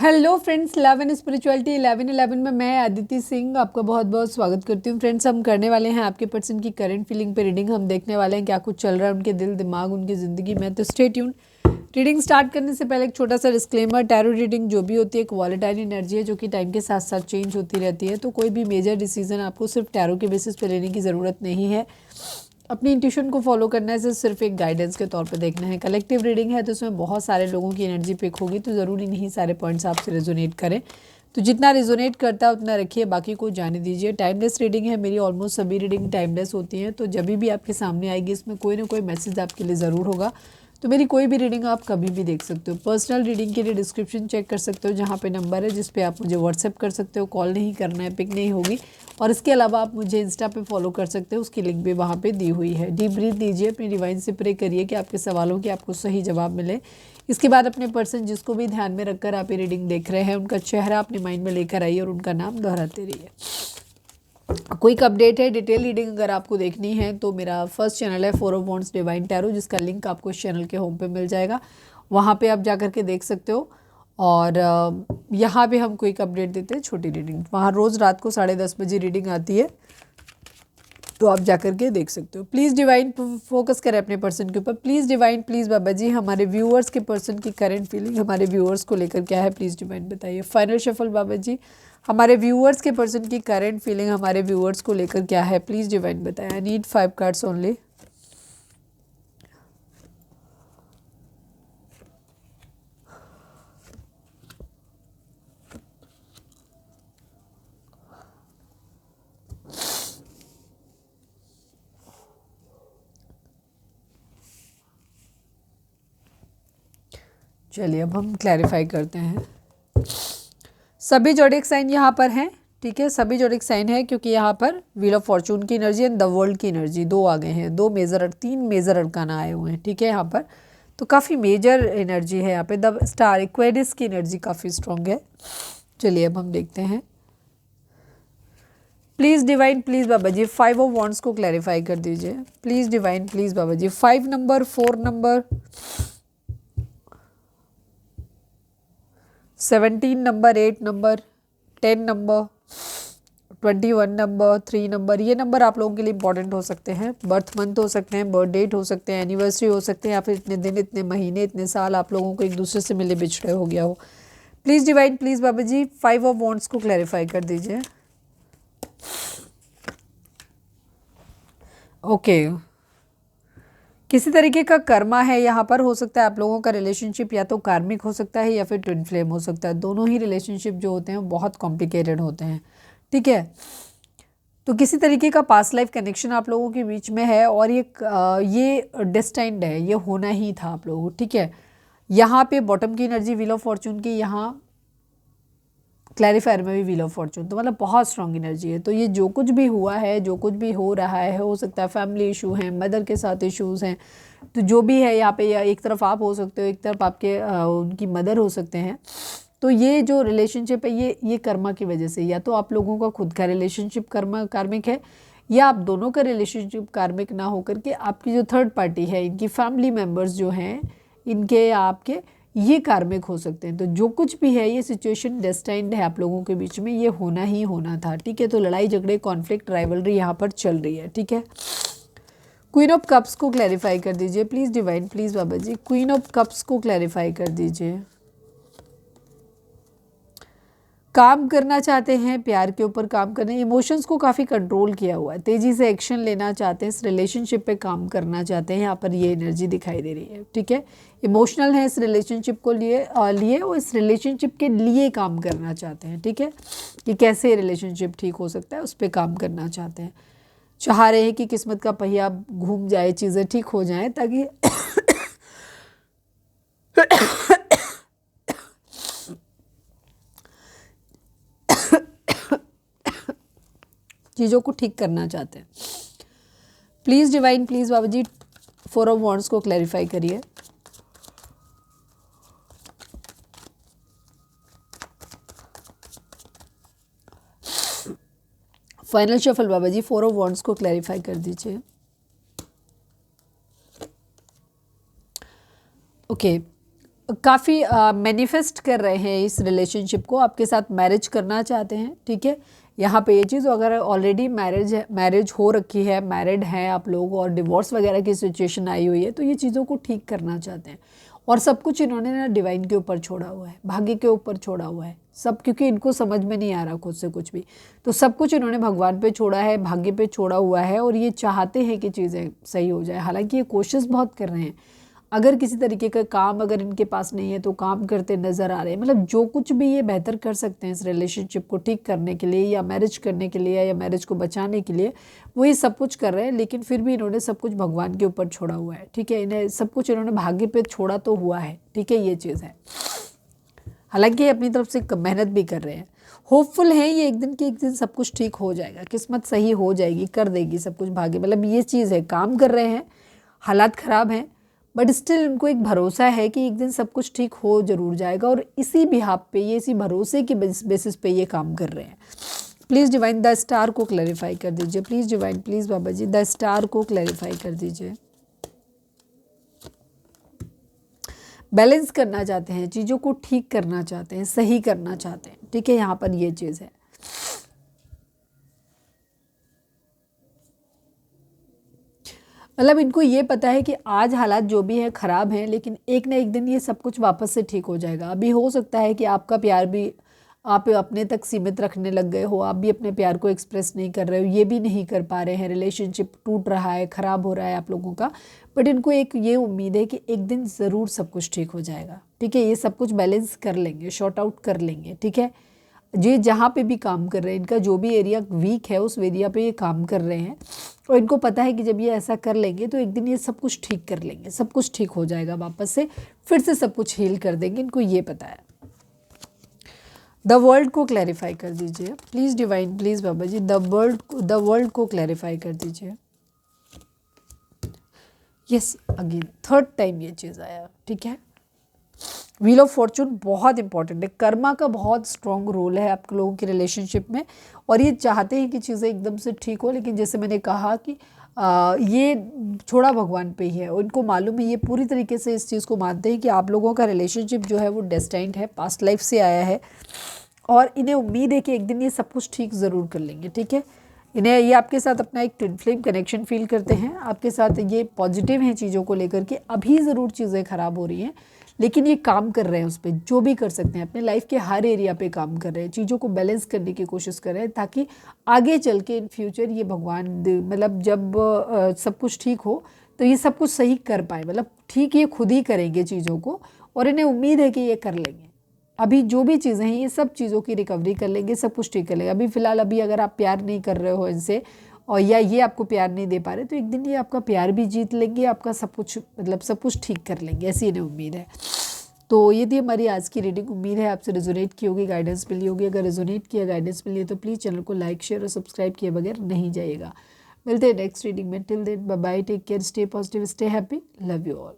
Hello friends, 11 spirituality 11 में मैं अदिति सिंह आपका बहुत बहुत स्वागत करती हूँ। फ्रेंड्स, हम करने वाले हैं आपके पर्सन की करंट फीलिंग पे रीडिंग। हम देखने वाले हैं क्या कुछ चल रहा है उनके दिल दिमाग उनकी ज़िंदगी में। तो स्टे ट्यून। रीडिंग स्टार्ट करने से पहले एक छोटा सा डिस्क्लेमर, टैरो रीडिंग जो भी होती है एक वॉलेटाइल एनर्जी है जो कि टाइम के साथ साथ चेंज होती रहती है। तो कोई भी मेजर डिसीजन आपको सिर्फ टैरो के बेसिस पे लेने की ज़रूरत नहीं है। अपनी इंट्यूशन को फॉलो करना है, सिर्फ एक गाइडेंस के तौर पे देखना है। कलेक्टिव रीडिंग है तो इसमें बहुत सारे लोगों की एनर्जी पिक होगी, तो ज़रूरी नहीं सारे पॉइंट्स आपसे रेजोनेट करें। तो जितना रेजोनेट करता है उतना रखिए, बाकी को जाने दीजिए। टाइमलेस रीडिंग है, मेरी ऑलमोस्ट सभी रीडिंग टाइमलेस होती हैं। तो जब भी आपके सामने आएगी इसमें कोई ना कोई मैसेज आपके लिए ज़रूर होगा। तो मेरी कोई भी रीडिंग आप कभी भी देख सकते हो। पर्सनल रीडिंग के लिए डिस्क्रिप्शन चेक कर सकते हो, जहाँ पे नंबर है जिस पे आप मुझे व्हाट्सएप कर सकते हो। कॉल नहीं करना है, पिक नहीं होगी। और इसके अलावा आप मुझे इंस्टा पे फॉलो कर सकते हो, उसकी लिंक भी वहाँ पे दी हुई है। डीप ब्रीथ दीजिए, अपनी डिवाइन से प्रे करिए कि आपके सवालों के आपको सही जवाब मिले। इसके बाद अपने पर्सन जिसको भी ध्यान में रखकर आप ये रीडिंग देख रहे हैं उनका चेहरा अपने माइंड में लेकर आइए और उनका नाम दोहराते रहिए। क्विक अपडेट है, डिटेल रीडिंग अगर आपको देखनी है तो मेरा फर्स्ट चैनल है 4 ऑफ वॉन्ड्स डिवाइन टैरो, जिसका लिंक आपको इस चैनल के होम पे मिल जाएगा। वहाँ पे आप जा करके देख सकते हो। और यहाँ पे हम क्विक अपडेट देते हैं, छोटी रीडिंग। वहाँ रोज़ रात को 10:30 बजे रीडिंग आती है, तो आप जा करके देख सकते हो। प्लीज़ डिवाइन फोकस करें अपने पर्सन के ऊपर। प्लीज़ डिवाइन, प्लीज़ बाबा जी, हमारे व्यूअर्स के पर्सन की करंट फीलिंग हमारे व्यूअर्स को लेकर क्या है, प्लीज़ डिवाइन बताइए। फाइनल शफल बाबा जी, हमारे व्यूअर्स के पर्सन की करंट फीलिंग हमारे व्यूअर्स को लेकर क्या है, प्लीज़ डिवाइन बताएं। I need 5 cards only. चलिए अब हम क्लैरिफाई करते हैं। सभी जोडिक साइन यहाँ पर हैं, ठीक है। सभी जोडिक साइन है क्योंकि यहाँ पर व्हील ऑफ फॉर्चून की एनर्जी एंड द वर्ल्ड की एनर्जी दो आ गए हैं। 3 मेजर अरकाना आए हुए हैं, ठीक है यहाँ पर। तो काफ़ी मेजर एनर्जी है यहाँ पे। द स्टार एक्वेरियस की एनर्जी काफ़ी स्ट्रॉन्ग है। चलिए अब हम देखते हैं। Please divine, please Baba ji 5 of wands को क्लैरिफाई कर दीजिए। Please divine, please Baba ji 5 number, 4 number, 17 number, 8 number, 10 number, 21 number, 3 number. ये नंबर आप लोगों के लिए इंपॉर्टेंट हो सकते हैं। बर्थ मंथ हो सकते हैं, बर्थ डेट हो सकते हैं, एनिवर्सरी हो सकते हैं, या फिर इतने दिन, इतने महीने, इतने साल आप लोगों को एक दूसरे से मिले बिछड़े हो गया हो। Please divine, please Baba ji 5 of wands को क्लैरिफाई कर दीजिए। ओके, किसी तरीके का कर्मा है यहाँ पर। हो सकता है आप लोगों का रिलेशनशिप या तो कार्मिक हो सकता है या फिर ट्विन फ्लेम हो सकता है। दोनों ही रिलेशनशिप जो होते हैं बहुत कॉम्प्लिकेटेड होते हैं, ठीक है। तो किसी तरीके का पास्ट लाइफ कनेक्शन आप लोगों के बीच में है और ये डेस्टाइंड है, ये होना ही था आप लोगों को, ठीक है। यहाँ पे बॉटम की एनर्जी व्हील ऑफ फॉर्चून की, यहाँ क्लैरिफायर में भी व्हील ऑफ फॉर्चून, तो मतलब बहुत स्ट्रॉन्ग एनर्जी है। तो ये जो कुछ भी हुआ है, जो कुछ भी हो रहा है, हो सकता है फैमिली इशू हैं, मदर के साथ इश्यूज़ हैं, तो जो भी है यहाँ पे, या एक तरफ आप हो सकते हो, एक तरफ आपके उनकी मदर हो सकते हैं। तो ये जो रिलेशनशिप है ये कर्मा की वजह से, या तो आप लोगों का खुद का रिलेशनशिप कर्मा कार्मिक है, या आप दोनों का रिलेशनशिप कार्मिक ना होकर के आपकी जो थर्ड पार्टी है, इनकी फैमिली मेम्बर्स जो हैं, इनके या आपके, ये कार्मिक हो सकते हैं। तो जो कुछ भी है ये सिचुएशन डेस्टाइंड है आप लोगों के बीच में, ये होना ही होना था, ठीक है। तो लड़ाई झगड़े, कॉन्फ्लिक्ट, राइवलरी यहाँ पर चल रही है, ठीक है। क्वीन ऑफ कप्स को क्लैरिफाई कर दीजिए please divine, please Baba ji queen of cups को क्लैरिफाई कर दीजिए। काम करना चाहते हैं, प्यार के ऊपर काम करना, इमोशंस को काफ़ी कंट्रोल किया हुआ है, तेज़ी से एक्शन लेना चाहते हैं, इस रिलेशनशिप पे काम करना चाहते हैं। यहाँ पर ये एनर्जी दिखाई दे रही है, ठीक है। इमोशनल है इस रिलेशनशिप को लिए और इस रिलेशनशिप के लिए काम करना चाहते हैं, ठीक है। कि कैसे रिलेशनशिप ठीक हो सकता है उस पर काम करना चाहते हैं। चाह रहे हैं कि किस्मत का पहिया घूम जाए, चीज़ें ठीक हो जाएँ, ताकि चीज़ों को ठीक करना चाहते हैं। Please divine, please Baba ji 4 of wands को क्लैरिफाई करिए। Final shuffle Baba ji 4 of wands को क्लैरिफाई कर दीजिए। ओके, काफ़ी मैनिफेस्ट कर रहे हैं इस रिलेशनशिप को, आपके साथ मैरिज करना चाहते हैं, ठीक है। यहाँ पे ये चीज़, अगर ऑलरेडी मैरिज हो रखी है, मैरिड हैं आप लोग और डिवोर्स वगैरह की सिचुएशन आई हुई है, तो ये चीज़ों को ठीक करना चाहते हैं। और सब कुछ इन्होंने ना डिवाइन के ऊपर छोड़ा हुआ है, भाग्य के ऊपर छोड़ा हुआ है सब, क्योंकि इनको समझ में नहीं आ रहा खुद से कुछ भी, तो सब कुछ इन्होंने भगवान पे छोड़ा है, भाग्य पे छोड़ा हुआ है, और ये चाहते हैं कि चीज़ें सही हो जाए। हालांकि ये कोशिश बहुत कर रहे हैं, अगर किसी तरीके का काम अगर इनके पास नहीं है तो काम करते नज़र आ रहे हैं, मतलब जो कुछ भी ये बेहतर कर सकते हैं इस रिलेशनशिप को ठीक करने के लिए, या मैरिज करने के लिए, या मैरिज को बचाने के लिए, वो ये सब कुछ कर रहे हैं। लेकिन फिर भी इन्होंने सब कुछ भगवान के ऊपर छोड़ा हुआ है, ठीक है। इन्हें सब कुछ इन्होंने भाग्य पे छोड़ा तो हुआ है, ठीक है, ये चीज़ है। हालांकि ये अपनी तरफ से मेहनत भी कर रहे हैं, होपफुल हैं ये एक दिन कि एक दिन सब कुछ ठीक हो जाएगा, किस्मत सही हो जाएगी, कर देगी सब कुछ भाग्य, मतलब ये चीज़ है। काम कर रहे हैं, हालात ख़राब हैं, बट स्टिल उनको एक भरोसा है कि एक दिन सब कुछ ठीक हो जरूर जाएगा, और इसी बिहाफ पे, ये इसी भरोसे के बेसिस पे ये काम कर रहे हैं। प्लीज़ डिवाइन द स्टार को क्लैरिफाई कर दीजिए, please divine, please Baba ji the star को क्लैरिफाई कर दीजिए। बैलेंस करना चाहते हैं, चीज़ों को ठीक करना चाहते हैं, सही करना चाहते हैं, ठीक है। यहाँ पर ये चीज़ है। मतलब इनको ये पता है कि आज हालात जो भी है ख़राब हैं, लेकिन एक ना एक दिन ये सब कुछ वापस से ठीक हो जाएगा। अभी हो सकता है कि आपका प्यार भी आप अपने तक सीमित रखने लग गए हो, आप भी अपने प्यार को एक्सप्रेस नहीं कर रहे हो, ये भी नहीं कर पा रहे हैं, रिलेशनशिप टूट रहा है, ख़राब हो रहा है आप लोगों का। बट इनको एक ये उम्मीद है कि एक दिन ज़रूर सब कुछ ठीक हो जाएगा, ठीक है। ये सब कुछ बैलेंस कर लेंगे, शॉर्ट आउट कर लेंगे, ठीक है। ये जहाँ पे भी काम कर रहे हैं, इनका जो भी एरिया वीक है उस एरिया पे ये काम कर रहे हैं, और इनको पता है कि जब ये ऐसा कर लेंगे तो एक दिन ये सब कुछ ठीक कर लेंगे, सब कुछ ठीक हो जाएगा वापस से, फिर से सब कुछ हील कर देंगे, इनको ये पता है। द वर्ल्ड को क्लैरिफाई कर दीजिए please divine, please Baba ji the world को क्लैरिफाई कर दीजिए। यस, अगेन थर्ड टाइम ये चीज़ आया, ठीक है। व्हील ऑफ फॉर्चून बहुत इंपॉर्टेंट है, कर्मा का बहुत स्ट्रॉन्ग रोल है आप लोगों की रिलेशनशिप में, और ये चाहते हैं कि चीज़ें एकदम से ठीक हो, लेकिन जैसे मैंने कहा कि ये छोड़ा भगवान पे ही है, और इनको मालूम है, ये पूरी तरीके से इस चीज़ को मानते हैं कि आप लोगों का रिलेशनशिप जो है वो डेस्टाइन्ड है, पास्ट लाइफ से आया है, और इन्हें उम्मीद है कि एक दिन ये सब कुछ ठीक ज़रूर कर लेंगे, ठीक है। इन्हें ये आपके साथ अपना एक ट्विन फ्लेम कनेक्शन फील करते हैं, आपके साथ ये पॉजिटिव हैं चीज़ों को लेकर के। अभी ज़रूर चीज़ें ख़राब हो रही हैं, लेकिन ये काम कर रहे हैं उस पर, जो भी कर सकते हैं अपने लाइफ के हर एरिया पे काम कर रहे हैं, चीज़ों को बैलेंस करने की कोशिश कर रहे हैं, ताकि आगे चल के इन फ्यूचर ये भगवान मतलब जब सब कुछ ठीक हो तो ये सब कुछ सही कर पाए, मतलब ठीक ये खुद ही करेंगे चीज़ों को, और इन्हें उम्मीद है कि ये कर लेंगे। अभी जो भी चीज़ें हैं ये सब चीज़ों की रिकवरी कर लेंगे, सब कुछ ठीक कर लेंगे। अभी फ़िलहाल अभी अगर आप प्यार नहीं कर रहे हो इनसे, और या ये आपको प्यार नहीं दे पा रहे, तो एक दिन ये आपका प्यार भी जीत लेंगे, आपका सब कुछ मतलब सब कुछ ठीक कर लेंगे, ऐसी इन्हें उम्मीद है। तो ये थी हमारी आज की रीडिंग, उम्मीद है आपसे रेजोनेट की होगी, गाइडेंस मिली होगी। अगर रेजोनेट किया, गाइडेंस मिली है तो प्लीज़ चैनल को लाइक, शेयर और सब्सक्राइब किए बगैर नहीं जाइएगा। मिलते हैं नेक्स्ट रीडिंग में, till then bye bye, take care, stay positive, stay happy, love you all.